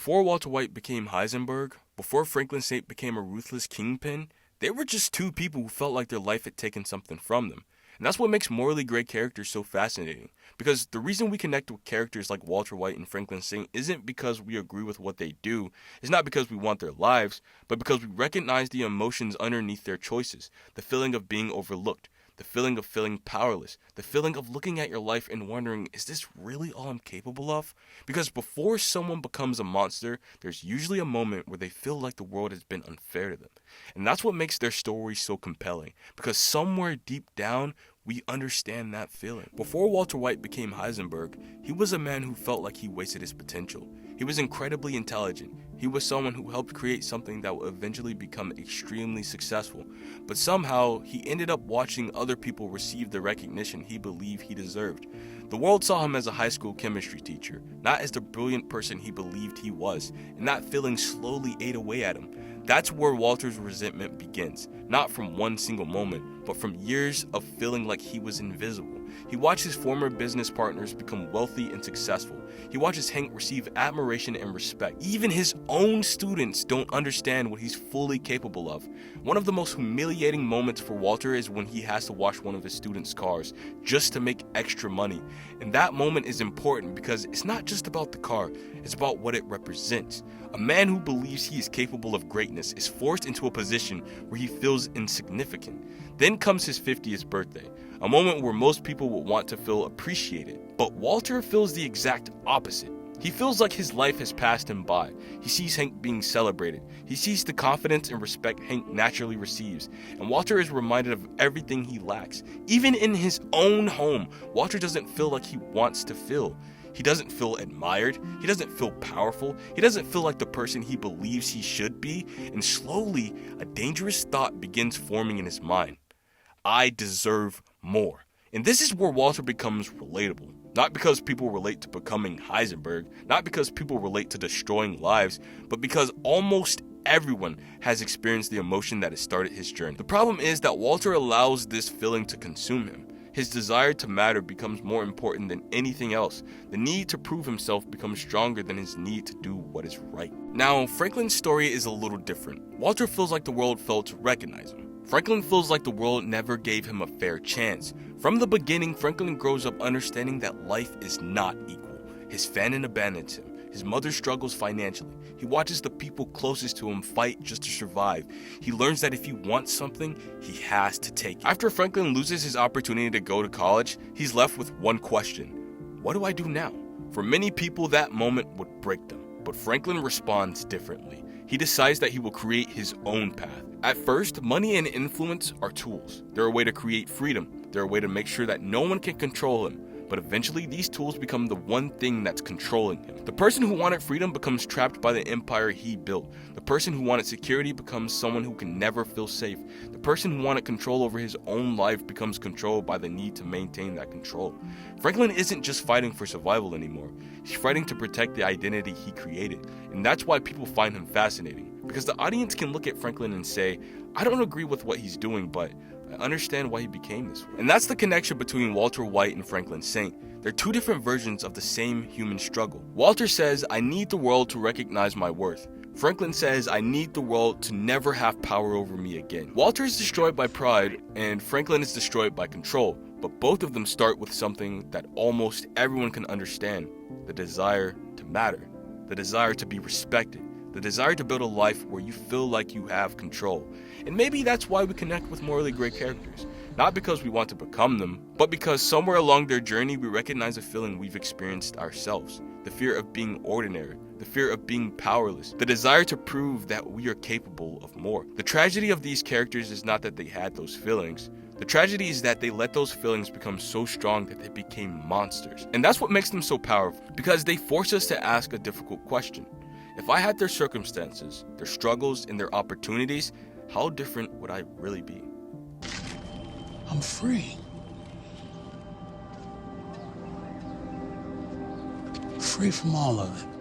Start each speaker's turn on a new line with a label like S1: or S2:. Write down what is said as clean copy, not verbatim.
S1: Before Walter White became Heisenberg, before Franklin Saint became a ruthless kingpin, they were just two people who felt like their life had taken something from them. And that's what makes morally gray characters so fascinating. Because the reason we connect with characters like Walter White and Franklin Saint isn't because we agree with what they do, it's not because we want their lives, but because we recognize the emotions underneath their choices, the feeling of being overlooked, the feeling of feeling powerless, the feeling of looking at your life and wondering, is this really all I'm capable of? Because before someone becomes a monster, there's usually a moment where they feel like the world has been unfair to them. And that's what makes their story so compelling, because somewhere deep down, we understand that feeling. Before Walter White became Heisenberg, he was a man who felt like he wasted his potential. He was incredibly intelligent. He was someone who helped create something that would eventually become extremely successful. But somehow, he ended up watching other people receive the recognition he believed he deserved. The world saw him as a high school chemistry teacher, not as the brilliant person he believed he was, and that feeling slowly ate away at him. That's where Walter's resentment begins, not from one single moment, but from years of feeling like he was invisible. He watched his former business partners become wealthy and successful. He watches Hank receive admiration and respect. Even his own students don't understand what he's fully capable of. One of the most humiliating moments for Walter is when he has to wash one of his students' cars just to make extra money. And that moment is important because it's not just about the car, it's about what it represents. A man who believes he is capable of greatness is forced into a position where he feels insignificant. Then comes his 50th birthday, a moment where most people would want to feel appreciated. But Walter feels the exact opposite. He feels like his life has passed him by. He sees Hank being celebrated. He sees the confidence and respect Hank naturally receives. And Walter is reminded of everything he lacks. Even in his own home, Walter doesn't feel like he wants to feel. He doesn't feel admired. He doesn't feel powerful. He doesn't feel like the person he believes he should be. And slowly, a dangerous thought begins forming in his mind. I deserve more. And this is where Walter becomes relatable. Not because people relate to becoming Heisenberg, not because people relate to destroying lives, but because almost everyone has experienced the emotion that has started his journey. The problem is that Walter allows this feeling to consume him. His desire to matter becomes more important than anything else. The need to prove himself becomes stronger than his need to do what is right. Now, Franklin's story is a little different. Walter feels like the world failed to recognize him. Franklin feels like the world never gave him a fair chance. From the beginning, Franklin grows up understanding that life is not equal. His family abandons him. His mother struggles financially. He watches the people closest to him fight just to survive. He learns that if he wants something, he has to take it. After Franklin loses his opportunity to go to college, he's left with one question. What do I do now? For many people, that moment would break them. But Franklin responds differently. He decides that he will create his own path. At first, money and influence are tools. They're a way to create freedom. They're a way to make sure that no one can control him. But eventually, these tools become the one thing that's controlling him. The person who wanted freedom becomes trapped by the empire he built. The person who wanted security becomes someone who can never feel safe. The person who wanted control over his own life becomes controlled by the need to maintain that control. Franklin isn't just fighting for survival anymore. He's fighting to protect the identity he created. And that's why people find him fascinating. Because the audience can look at Franklin and say, I don't agree with what he's doing, but I understand why he became this way. And that's the connection between Walter White and Franklin Saint. They're two different versions of the same human struggle. Walter says, I need the world to recognize my worth. Franklin says, I need the world to never have power over me again. Walter is destroyed by pride, and Franklin is destroyed by control. But both of them start with something that almost everyone can understand. The desire to matter. The desire to be respected. The desire to build a life where you feel like you have control. And maybe that's why we connect with morally great characters. Not because we want to become them, but because somewhere along their journey we recognize a feeling we've experienced ourselves. The fear of being ordinary. The fear of being powerless. The desire to prove that we are capable of more. The tragedy of these characters is not that they had those feelings. The tragedy is that they let those feelings become so strong that they became monsters. And that's what makes them so powerful, because they force us to ask a difficult question. If I had their circumstances, their struggles, and their opportunities, how different would I really be?
S2: I'm free. Free from all of it.